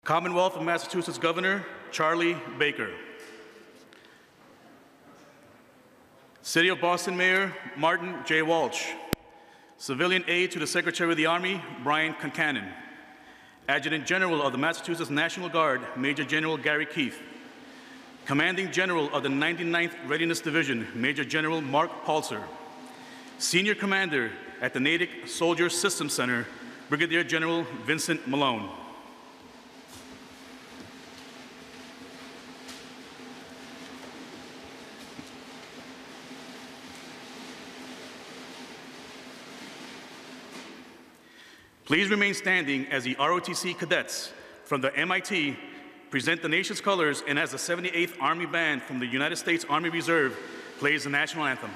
Commonwealth of Massachusetts Governor Charlie Baker. City of Boston Mayor Martin J. Walsh. Civilian Aide to the Secretary of the Army Brian Concannon. Adjutant General of the Massachusetts National Guard Major General Gary Keith. Commanding General of the 99th Readiness Division Major General Mark Palser. Senior Commander at the Natick Soldier Systems Center Brigadier General Vincent Malone. Please remain standing as the ROTC cadets from the MIT present the nation's colors and as the 78th Army Band from the United States Army Reserve plays the national anthem.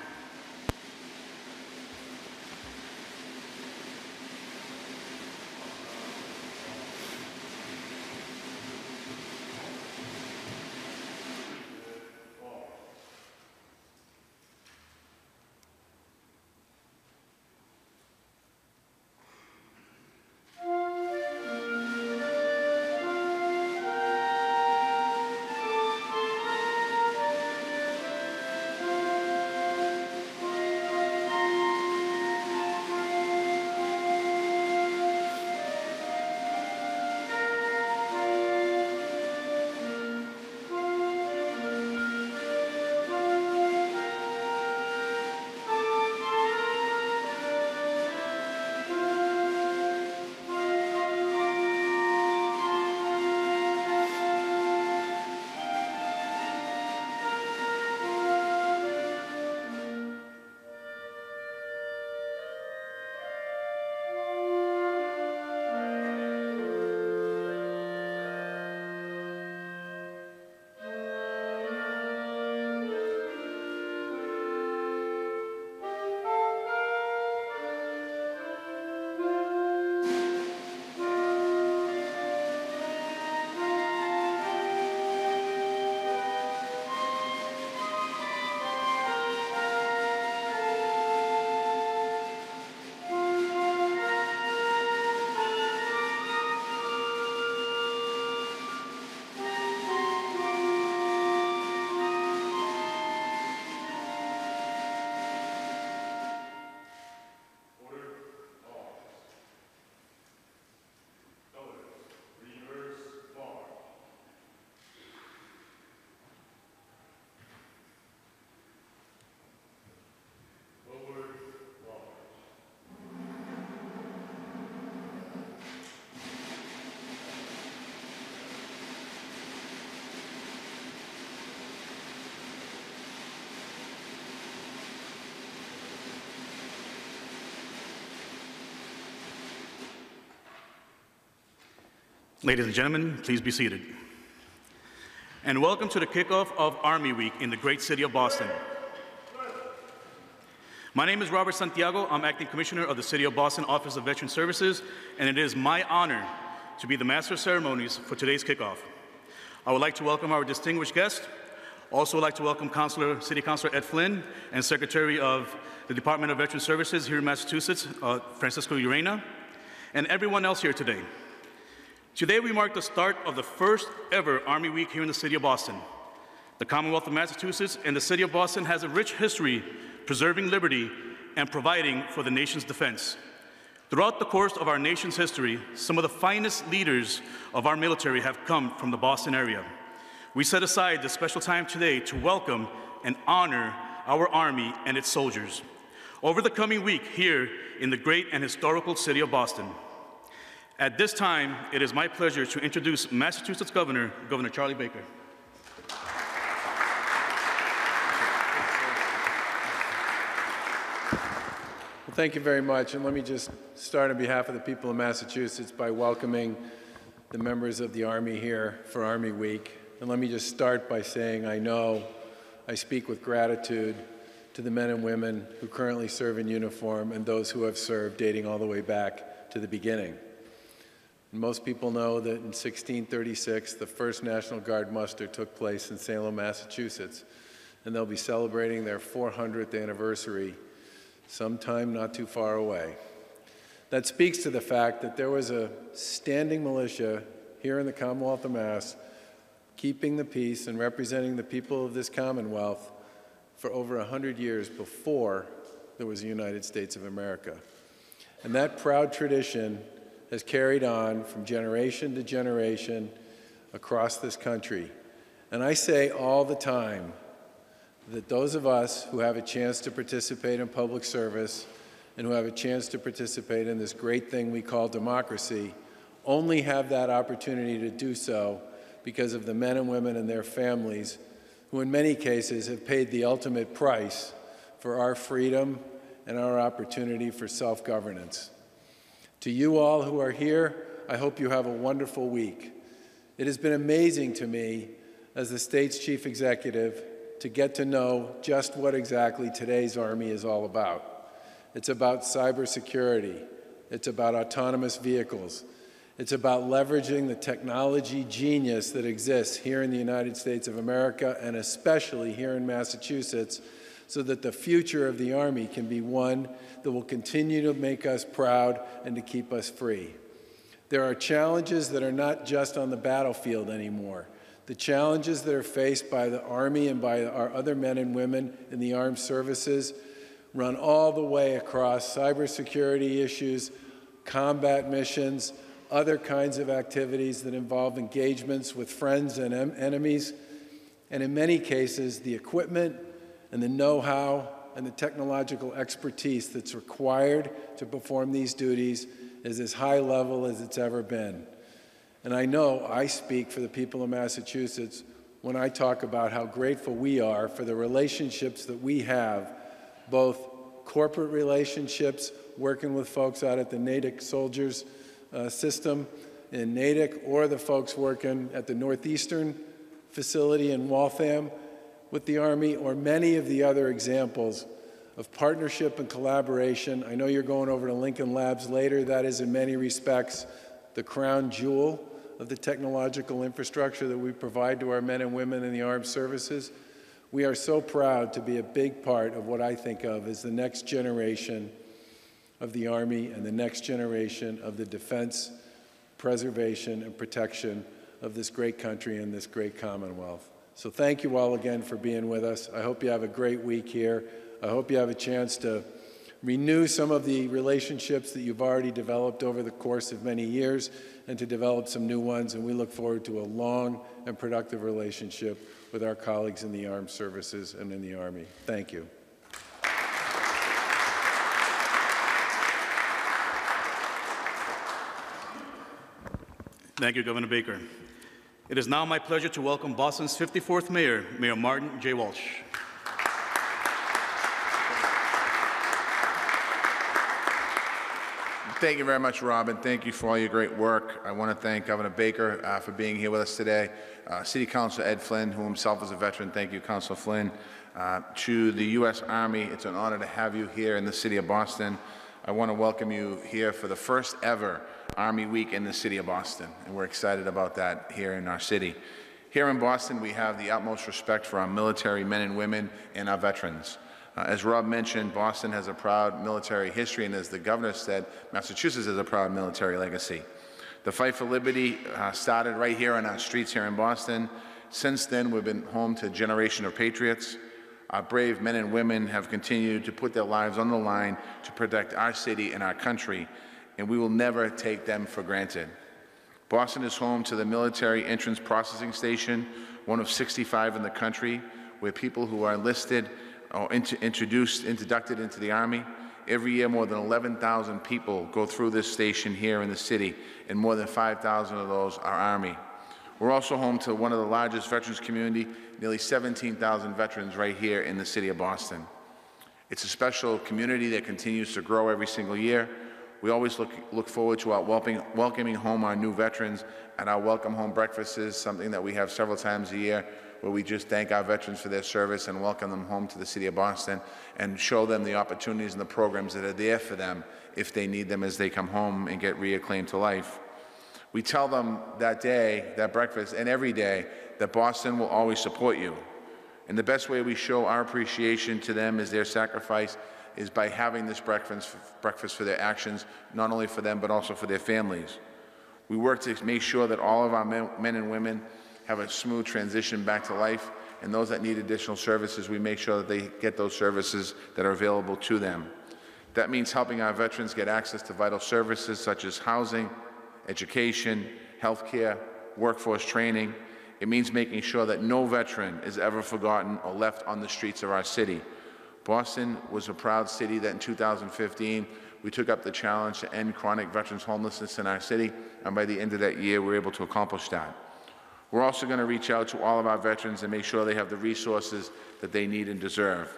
Ladies and gentlemen, please be seated. And welcome to the kickoff of Army Week in the great city of Boston. My name is Robert Santiago. I'm Acting Commissioner of the City of Boston Office of Veteran Services, and it is my honor to be the Master of Ceremonies for today's kickoff. I would like to welcome our distinguished guest. Also would like to welcome City Councilor Ed Flynn and Secretary of the Department of Veteran Services here in Massachusetts, Francisco Urena, and everyone else here today. Today we mark the start of the first ever Army Week here in the City of Boston. The Commonwealth of Massachusetts and the City of Boston has a rich history preserving liberty and providing for the nation's defense. Throughout the course of our nation's history, some of the finest leaders of our military have come from the Boston area. We set aside this special time today to welcome and honor our Army and its soldiers over the coming week here in the great and historical City of Boston. At this time, it is my pleasure to introduce Massachusetts Governor Charlie Baker. Well, thank you very much, and let me just start on behalf of the people of Massachusetts by welcoming the members of the Army here for Army Week. And let me just start by saying I know I speak with gratitude to the men and women who currently serve in uniform and those who have served dating all the way back to the beginning. And most people know that in 1636, the first National Guard muster took place in Salem, Massachusetts, and they'll be celebrating their 400th anniversary sometime not too far away. That speaks to the fact that there was a standing militia here in the Commonwealth of Mass, keeping the peace and representing the people of this Commonwealth for over 100 years before there was a United States of America. And that proud tradition has carried on from generation to generation across this country. And I say all the time that those of us who have a chance to participate in public service and who have a chance to participate in this great thing we call democracy only have that opportunity to do so because of the men and women and their families who in many cases have paid the ultimate price for our freedom and our opportunity for self-governance. To you all who are here, I hope you have a wonderful week. It has been amazing to me as the state's chief executive to get to know just what exactly today's Army is all about. It's about cybersecurity. It's about autonomous vehicles. It's about leveraging the technology genius that exists here in the United States of America and especially here in Massachusetts so that the future of the Army can be one that will continue to make us proud and to keep us free. There are challenges that are not just on the battlefield anymore. The challenges that are faced by the Army and by our other men and women in the armed services run all the way across cybersecurity issues, combat missions, other kinds of activities that involve engagements with friends and enemies, and in many cases, the equipment and the know-how and the technological expertise that's required to perform these duties is as high level as it's ever been. And I know I speak for the people of Massachusetts when I talk about how grateful we are for the relationships that we have, both corporate relationships, working with folks out at the Natick Soldiers system in Natick, or the folks working at the Northeastern facility in Waltham with the Army, or many of the other examples of partnership and collaboration. I know you're going over to Lincoln Labs later. That is in many respects the crown jewel of the technological infrastructure that we provide to our men and women in the armed services. We are so proud to be a big part of what I think of as the next generation of the Army and the next generation of the defense, preservation, and protection of this great country and this great Commonwealth. So thank you all again for being with us. I hope you have a great week here. I hope you have a chance to renew some of the relationships that you've already developed over the course of many years and to develop some new ones. And we look forward to a long and productive relationship with our colleagues in the armed services and in the Army. Thank you. Thank you, Governor Baker. It is now my pleasure to welcome Boston's 54th Mayor, Mayor Martin J. Walsh. Thank you very much, Robin. Thank you for all your great work. I want to thank Governor Baker for being here with us today. City Councilor Ed Flynn, who himself is a veteran. Thank you, Councilor Flynn. To the U.S. Army, it's an honor to have you here in the city of Boston. I want to welcome you here for the first ever Army Week in the city of Boston, and we're excited about that here in our city. Here in Boston, we have the utmost respect for our military men and women and our veterans. As Rob mentioned, Boston has a proud military history, and as the governor said, Massachusetts has a proud military legacy. The fight for liberty started right here on our streets here in Boston. Since then, we've been home to a generation of patriots. Our brave men and women have continued to put their lives on the line to protect our city and our country, and we will never take them for granted. Boston is home to the Military Entrance Processing Station, one of 65 in the country, where people who are enlisted or inducted into the Army. Every year, more than 11,000 people go through this station here in the city, and more than 5,000 of those are Army. We're also home to one of the largest veterans community, nearly 17,000 veterans right here in the city of Boston. It's a special community that continues to grow every single year. We always look forward to our welcoming home our new veterans at our Welcome Home Breakfasts, something that we have several times a year, where we just thank our veterans for their service and welcome them home to the city of Boston and show them the opportunities and the programs that are there for them if they need them as they come home and get reacclaimed to life. We tell them that day, that breakfast, and every day, that Boston will always support you. And the best way we show our appreciation to them is their sacrifice is by having this breakfast for their actions, not only for them, but also for their families. We work to make sure that all of our men and women have a smooth transition back to life, and those that need additional services, we make sure that they get those services that are available to them. That means helping our veterans get access to vital services such as housing, education, healthcare, workforce training. It means making sure that no veteran is ever forgotten or left on the streets of our city. Boston was a proud city that in 2015, we took up the challenge to end chronic veterans homelessness in our city, and by the end of that year, we were able to accomplish that. We're also going to reach out to all of our veterans and make sure they have the resources that they need and deserve.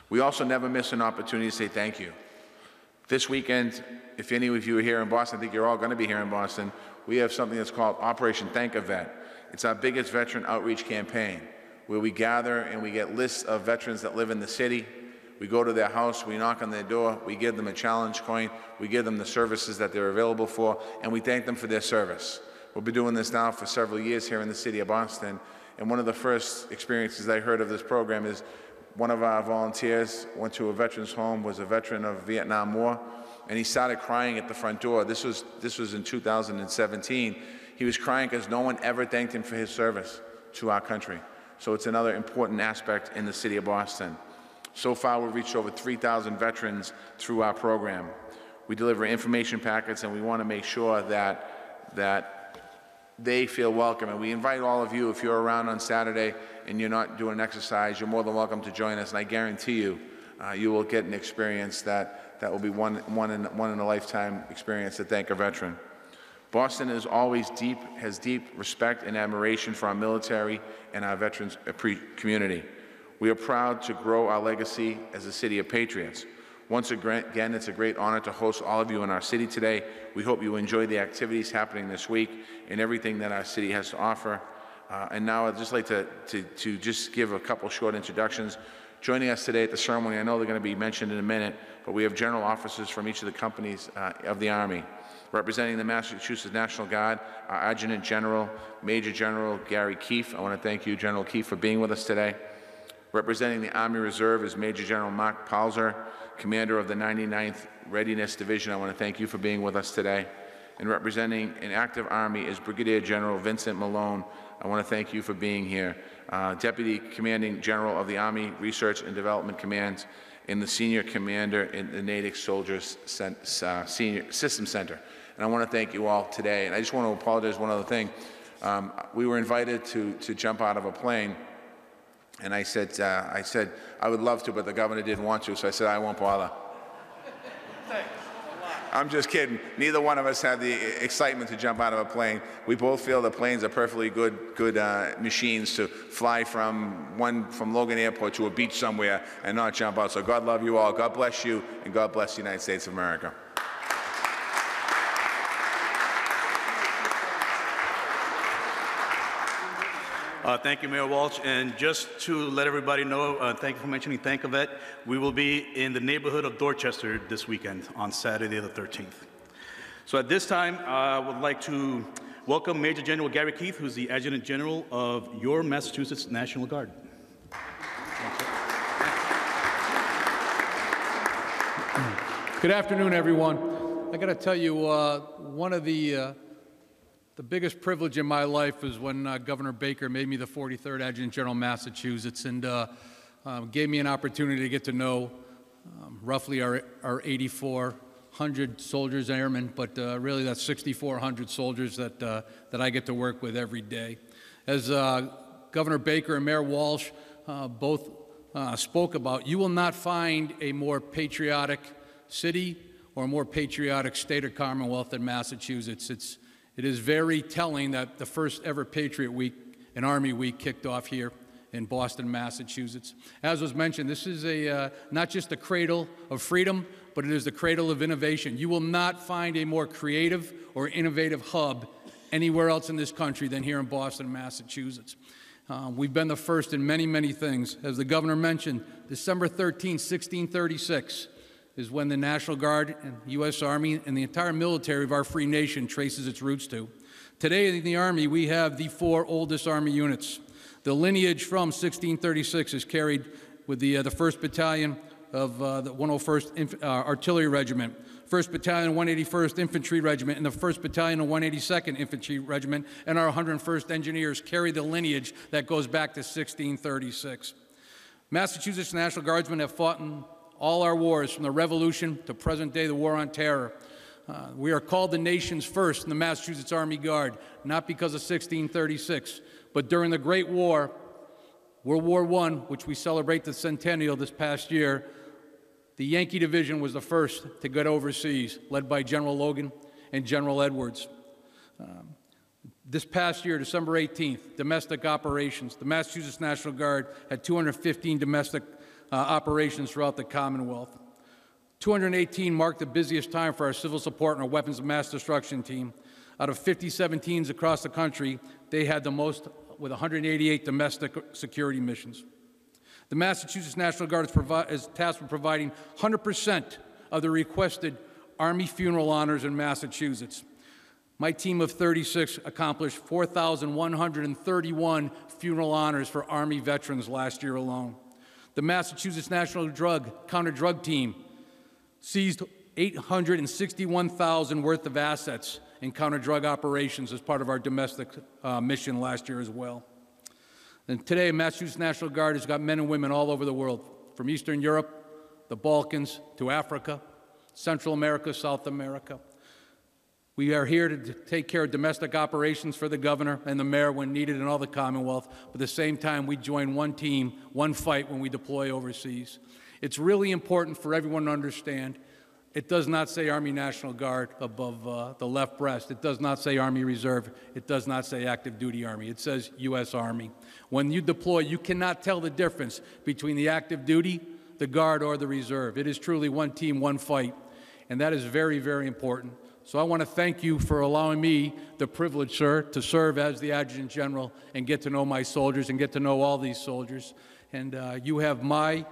We also never miss an opportunity to say thank you. This weekend, if any of you are here in Boston, I think you're all going to be here in Boston, we have something that's called Operation Thank a Vet. It's our biggest veteran outreach campaign, where we gather and we get lists of veterans that live in the city. We go to their house, we knock on their door, we give them a challenge coin, we give them the services that they're available for, and we thank them for their service. We've been doing this now for several years here in the city of Boston, and one of the first experiences I heard of this program is one of our volunteers went to a veteran's home, was a veteran of Vietnam War, and he started crying at the front door. This was in 2017. He was crying because no one ever thanked him for his service to our country. So it's another important aspect in the city of Boston. So far, we've reached over 3,000 veterans through our program. We deliver information packets, and we want to make sure that they feel welcome. And we invite all of you, if you're around on Saturday and you're not doing exercise, you're more than welcome to join us. And I guarantee you, you will get an experience that will be one in a lifetime experience to thank a veteran. Boston is always has deep respect and admiration for our military and our veterans community. We are proud to grow our legacy as a city of patriots. Once again, it's a great honor to host all of you in our city today. We hope you enjoy the activities happening this week and everything that our city has to offer. And now I'd just like to just give a couple short introductions. Joining us today at the ceremony, I know they're going to be mentioned in a minute, but we have general officers from each of the companies of the Army. Representing the Massachusetts National Guard, our Adjutant General, Major General Gary Keefe. I want to thank you, General Keefe, for being with us today. Representing the Army Reserve is Major General Mark Palzer, Commander of the 99th Readiness Division. I want to thank you for being with us today. And representing an active Army is Brigadier General Vincent Malone. I want to thank you for being here. Deputy Commanding General of the Army Research and Development Command and the Senior Commander in the Natick Soldiers Senior System Center. And I want to thank you all today. And I just want to apologize one other thing. We were invited to jump out of a plane. And I said, I would love to, but the governor didn't want to, so I said, I won't bother. I'm just kidding. Neither one of us had the excitement to jump out of a plane. We both feel the planes are perfectly good machines to fly from Logan Airport to a beach somewhere and not jump out. So God love you all. God bless you, and God bless the United States of America. Thank you, Mayor Walsh. And just to let everybody know, thank you for mentioning Thank a Vet. We will be in the neighborhood of Dorchester this weekend on Saturday the 13th. So at this time, I would like to welcome Major General Gary Keefe, who's the Adjutant General of your Massachusetts National Guard. Good afternoon, everyone. I got to tell you, one of the biggest privilege in my life is when Governor Baker made me the 43rd Adjutant General of Massachusetts and gave me an opportunity to get to know roughly our 8,400 soldiers, airmen, but really that's 6,400 soldiers that I get to work with every day. As Governor Baker and Mayor Walsh both spoke about, you will not find a more patriotic city or a more patriotic state or commonwealth than Massachusetts. It is very telling that the first ever Patriot Week and Army Week kicked off here in Boston, Massachusetts. As was mentioned, this is not just the cradle of freedom, but it is the cradle of innovation. You will not find a more creative or innovative hub anywhere else in this country than here in Boston, Massachusetts. We've been the first in many, many things. As the governor mentioned, December 13, 1636, is when the National Guard and U.S. Army and the entire military of our free nation traces its roots to. Today in the Army, we have the 4 oldest Army units. The lineage from 1636 is carried with the 1st Battalion, of the 101st Artillery Regiment, 1st Battalion, 181st Infantry Regiment, and the 1st Battalion and 182nd Infantry Regiment, and our 101st Engineers carry the lineage that goes back to 1636. Massachusetts National Guardsmen have fought in all our wars, from the Revolution to present day, the War on Terror. We are called the nation's first in the Massachusetts Army Guard, not because of 1636, but during the Great War, World War I, which we celebrate the centennial this past year. The Yankee Division was the first to get overseas, led by General Logan and General Edwards. This past year, December 18th, domestic operations. The Massachusetts National Guard had 215 domestic operations throughout the Commonwealth. 218 marked the busiest time for our civil support and our weapons of mass destruction team. Out of 57 teams across the country, they had the most, with 188 domestic security missions. The Massachusetts National Guard is tasked with providing 100% of the requested Army funeral honors in Massachusetts. My team of 36 accomplished 4,131 funeral honors for Army veterans last year alone. The Massachusetts National Counter-Drug Team seized $861,000 worth of assets in counter-drug operations as part of our domestic mission last year as well. And today, Massachusetts National Guard has got men and women all over the world, from Eastern Europe, the Balkans, to Africa, Central America, South America. We are here to take care of domestic operations for the governor and the mayor when needed in all the Commonwealth, but at the same time, we join one team, one fight when we deploy overseas. It's really important for everyone to understand it does not say Army National Guard above the left breast. It does not say Army Reserve. It does not say Active Duty Army. It says U.S. Army. When you deploy, you cannot tell the difference between the active duty, the Guard, or the Reserve. It is truly one team, one fight, and that is very, very important. So I want to thank you for allowing me the privilege, sir, to serve as the Adjutant General and get to know my soldiers and get to know all these soldiers. And you have my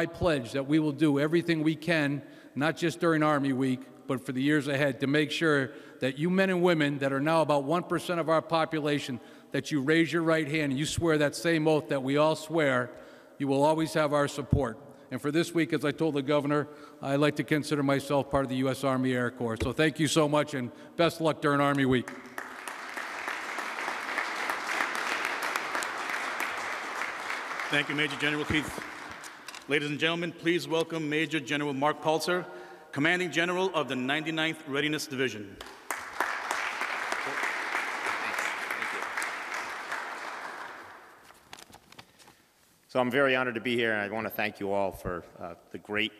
pledge that we will do everything we can, not just during Army Week, but for the years ahead, to make sure that you men and women that are now about 1% of our population, that you raise your right hand and you swear that same oath that we all swear, you will always have our support. And for this week, as I told the governor, I like to consider myself part of the U.S. Army Air Corps. So thank you so much, and best luck during Army Week. Thank you, Major General Keith. Ladies and gentlemen, please welcome Major General Mark Paltzer, Commanding General of the 99th Readiness Division. So I'm very honored to be here, and I want to thank you all for the great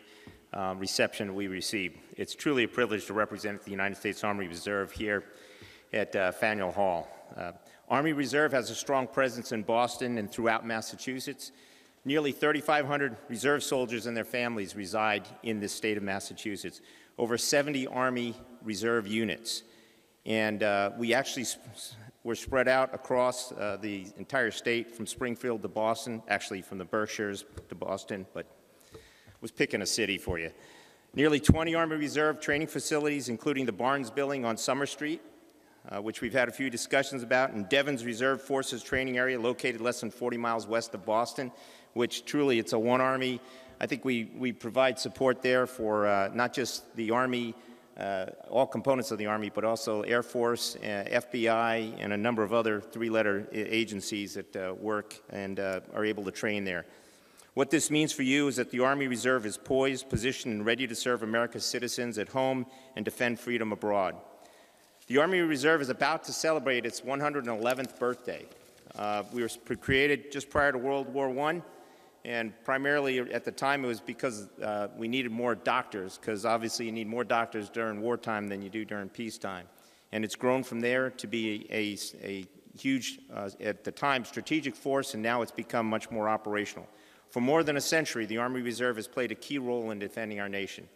reception we received. It's truly a privilege to represent the United States Army Reserve here at Faneuil Hall. Army Reserve has a strong presence in Boston and throughout Massachusetts. Nearly 3,500 Reserve soldiers and their families reside in this state of Massachusetts. Over 70 Army Reserve units. And we actually were spread out across the entire state from Springfield to Boston, actually from the Berkshires to Boston, but was picking a city for you. Nearly 20 Army Reserve training facilities, including the Barnes Building on Summer Street, which we've had a few discussions about, and Devon's Reserve Forces Training Area, located less than 40 miles west of Boston, which truly it's a one Army. I think we provide support there for not just the Army, all components of the Army, but also Air Force, FBI, and a number of other three-letter agencies that work and are able to train there. What this means for you is that the Army Reserve is poised, positioned, and ready to serve America's citizens at home and defend freedom abroad. The Army Reserve is about to celebrate its 111th birthday. We were created just prior to World War I, and primarily at the time it was because we needed more doctors, because obviously you need more doctors during wartime than you do during peacetime. And it's grown from there to be a huge, at the time, strategic force, and now it's become much more operational. For more than a century, the Army Reserve has played a key role in defending our nation.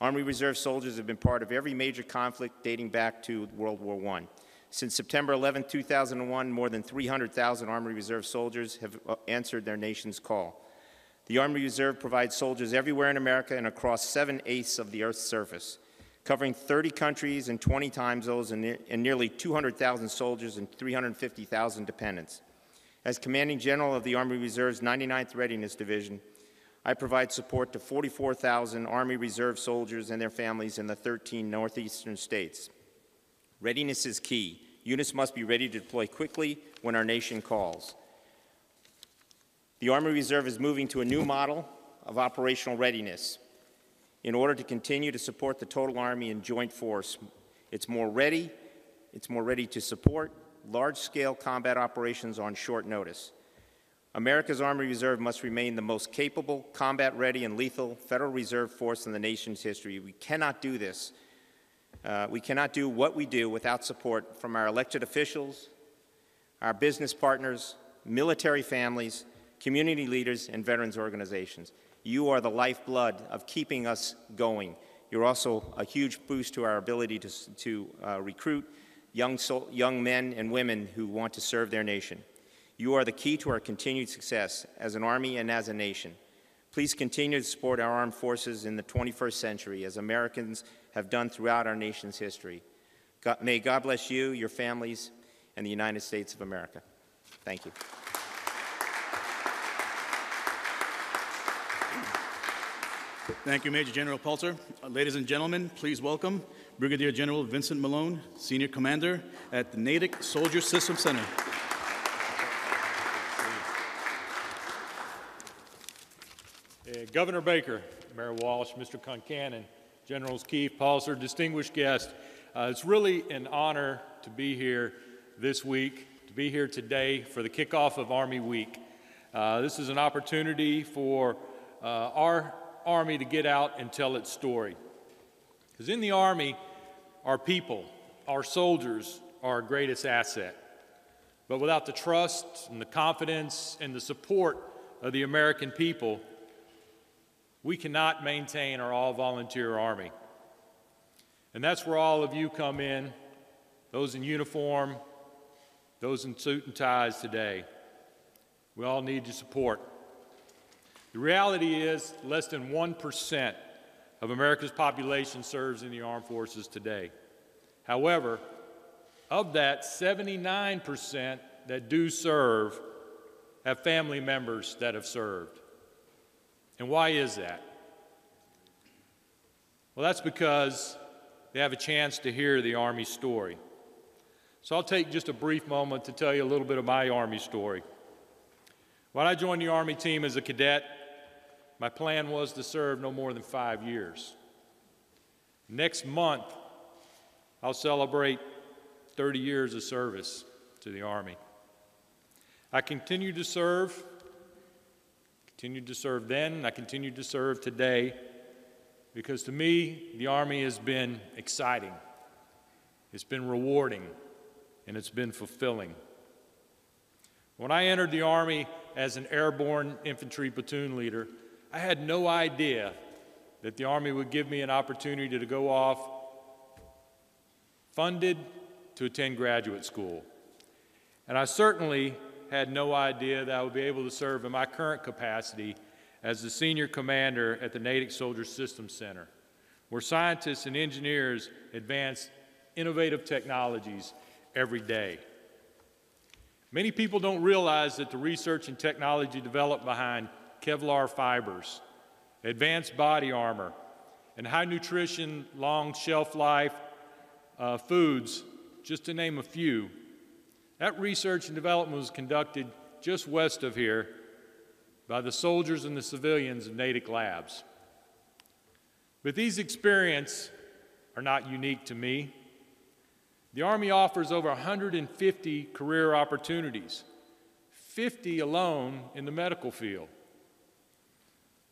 Army Reserve soldiers have been part of every major conflict dating back to World War I. Since September 11, 2001, more than 300,000 Army Reserve soldiers have answered their nation's call. The Army Reserve provides soldiers everywhere in America and across 7/8 of the Earth's surface, covering 30 countries and 20 time zones and nearly 200,000 soldiers and 350,000 dependents. As Commanding General of the Army Reserve's 99th Readiness Division, I provide support to 44,000 Army Reserve soldiers and their families in the 13 northeastern states. Readiness is key. Units must be ready to deploy quickly when our nation calls. The Army Reserve is moving to a new model of operational readiness in order to continue to support the total Army and joint force. It's more ready to support large-scale combat operations on short notice. America's Army Reserve must remain the most capable, combat-ready, and lethal Federal Reserve force in the nation's history. We cannot do this. We cannot do what we do without support from our elected officials, our business partners, military families, community leaders, and veterans organizations. You are the lifeblood of keeping us going. You're also a huge boost to our ability to recruit young men and women who want to serve their nation. You are the key to our continued success as an Army and as a nation. Please continue to support our armed forces in the 21st century, as Americans have done throughout our nation's history. May God bless you, your families, and the United States of America. Thank you. Thank you, Major General Pelzer. Ladies and gentlemen, please welcome Brigadier General Vincent Malone, Senior Commander at the Natick Soldier System Center. Governor Baker, Mayor Walsh, Mr. Concanon, Generals Keefe, Pelzer, distinguished guests, it's really an honor to be here this week, to be here today for the kickoff of Army Week. This is an opportunity for our Army to get out and tell its story. Because in the Army, our people, our soldiers, are our greatest asset. But without the trust and the confidence and the support of the American people, we cannot maintain our all-volunteer Army. And that's where all of you come in, those in uniform, those in suit and ties today. We all need your support. The reality is less than 1% of America's population serves in the armed forces today. However, of that, 79% that do serve have family members that have served. And why is that? Well, that's because they have a chance to hear the Army story. So I'll take just a brief moment to tell you a little bit of my Army story. When I joined the Army team as a cadet, my plan was to serve no more than 5 years. Next month, I'll celebrate 30 years of service to the Army. I continued to serve then, and I continue to serve today, because to me, the Army has been exciting, it's been rewarding, and it's been fulfilling. When I entered the Army as an airborne infantry platoon leader, I had no idea that the Army would give me an opportunity to go off funded to attend graduate school. And I certainly had no idea that I would be able to serve in my current capacity as the senior commander at the Natick Soldier Systems Center, where scientists and engineers advance innovative technologies every day. Many people don't realize that the research and technology developed behind Kevlar fibers, advanced body armor, and high nutrition, long shelf life foods, just to name a few, that research and development was conducted just west of here by the soldiers and the civilians of Natick Labs. But these experiences are not unique to me. The Army offers over 150 career opportunities, 50 alone in the medical field.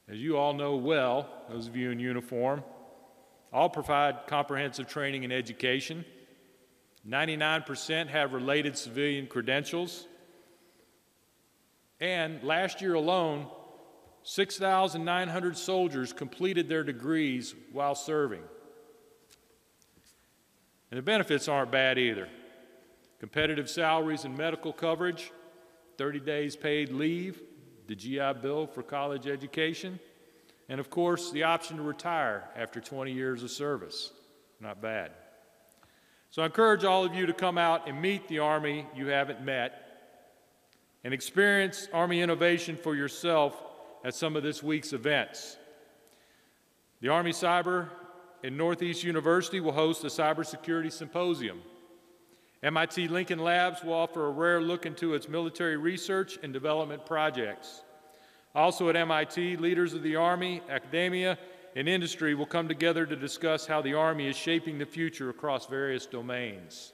As you all know well, those of you in uniform, all provide comprehensive training and education. 99% have related civilian credentials. And last year alone, 6,900 soldiers completed their degrees while serving. And the benefits aren't bad either. Competitive salaries and medical coverage, 30 days paid leave, the GI Bill for college education, and of course, the option to retire after 20 years of service. Not bad. So I encourage all of you to come out and meet the Army you haven't met and experience Army innovation for yourself at some of this week's events. The Army Cyber and Northeast University will host a cybersecurity symposium. MIT Lincoln Labs will offer a rare look into its military research and development projects. Also at MIT, leaders of the Army, academia, and industry will come together to discuss how the Army is shaping the future across various domains.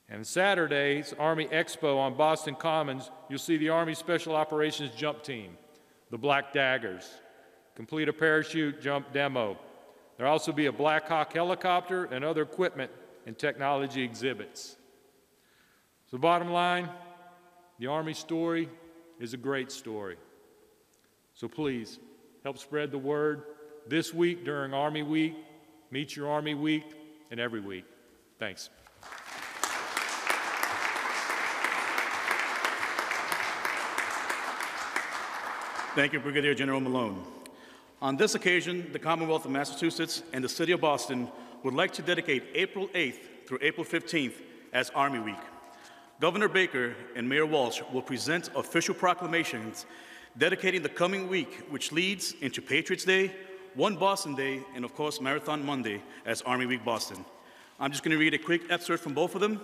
And Saturday's Army Expo on Boston Commons, you'll see the Army Special Operations Jump Team, the Black Daggers, complete a parachute jump demo. There'll also be a Black Hawk helicopter and other equipment and technology exhibits. So bottom line, the Army story is a great story. So please, help spread the word this week during Army Week, Meet Your Army Week, and every week. Thanks. Thank you, Brigadier General Malone. On this occasion, the Commonwealth of Massachusetts and the City of Boston would like to dedicate April 8th through April 15th as Army Week. Governor Baker and Mayor Walsh will present official proclamations dedicating the coming week, which leads into Patriots Day, One Boston Day, and of course, Marathon Monday as Army Week Boston. I'm just going to read a quick excerpt from both of them.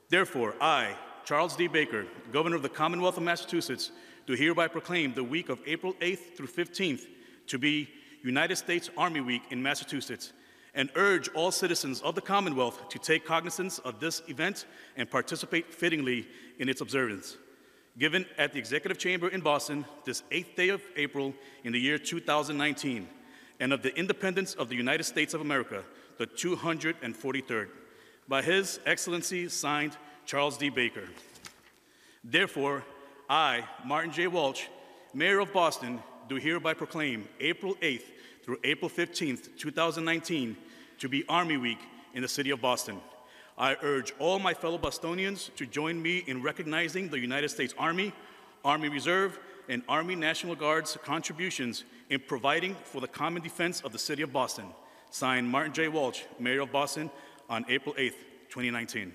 Therefore, I, Charles D. Baker, Governor of the Commonwealth of Massachusetts, do hereby proclaim the week of April 8th through 15th to be United States Army Week in Massachusetts, and urge all citizens of the Commonwealth to take cognizance of this event and participate fittingly in its observance. Given at the Executive Chamber in Boston this 8th day of April in the year 2019, and of the independence of the United States of America, the 243rd, by His Excellency, signed, Charles D. Baker. Therefore, I, Martin J. Walsh, Mayor of Boston, do hereby proclaim April 8th through April 15th, 2019, to be Army Week in the City of Boston. I urge all my fellow Bostonians to join me in recognizing the United States Army, Army Reserve, and Army National Guard's contributions in providing for the common defense of the City of Boston. Signed, Martin J. Walsh, Mayor of Boston, on April 8th, 2019.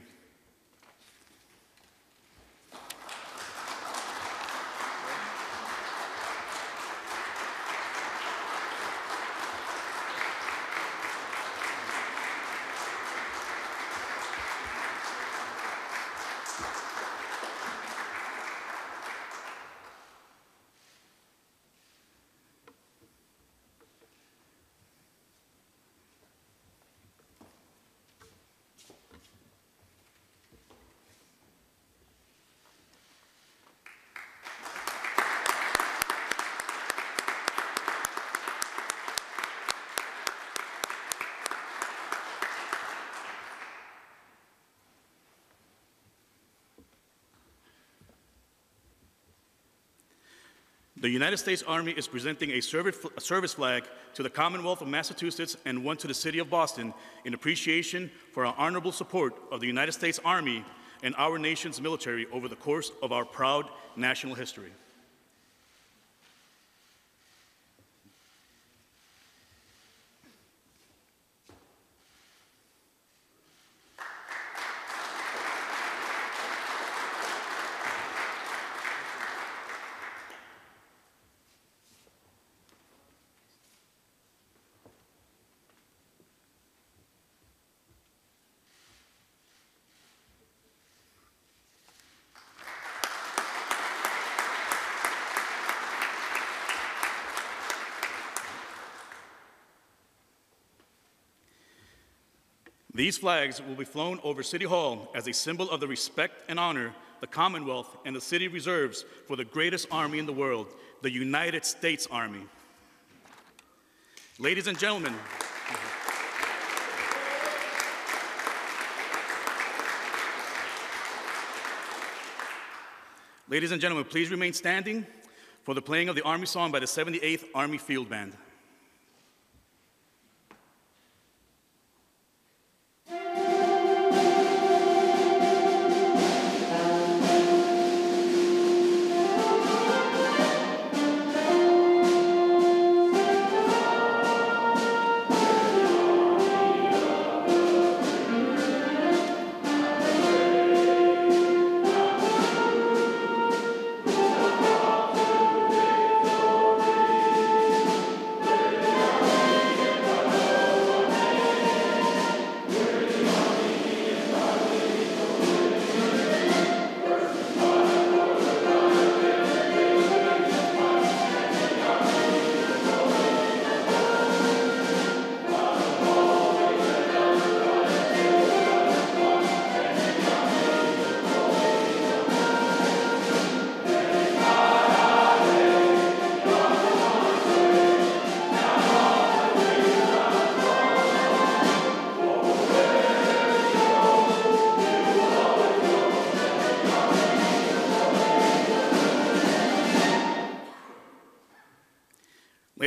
The United States Army is presenting a service flag to the Commonwealth of Massachusetts and one to the City of Boston in appreciation for our honorable support of the United States Army and our nation's military over the course of our proud national history. These flags will be flown over City Hall as a symbol of the respect and honor the Commonwealth and the city reserves for the greatest army in the world, the United States Army. Ladies and gentlemen, please remain standing for the playing of the Army song by the 78th Army Field Band.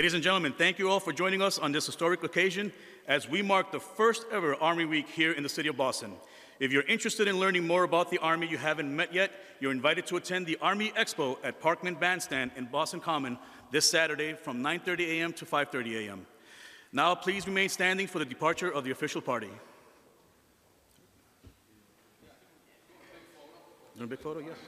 Ladies and gentlemen, thank you all for joining us on this historic occasion as we mark the first ever Army Week here in the city of Boston. If you're interested in learning more about the Army you haven't met yet, you're invited to attend the Army Expo at Parkland Bandstand in Boston Common this Saturday from 9:30 a.m. to 5:30 a.m. Now, please remain standing for the departure of the official party. Is there a big photo? Yes.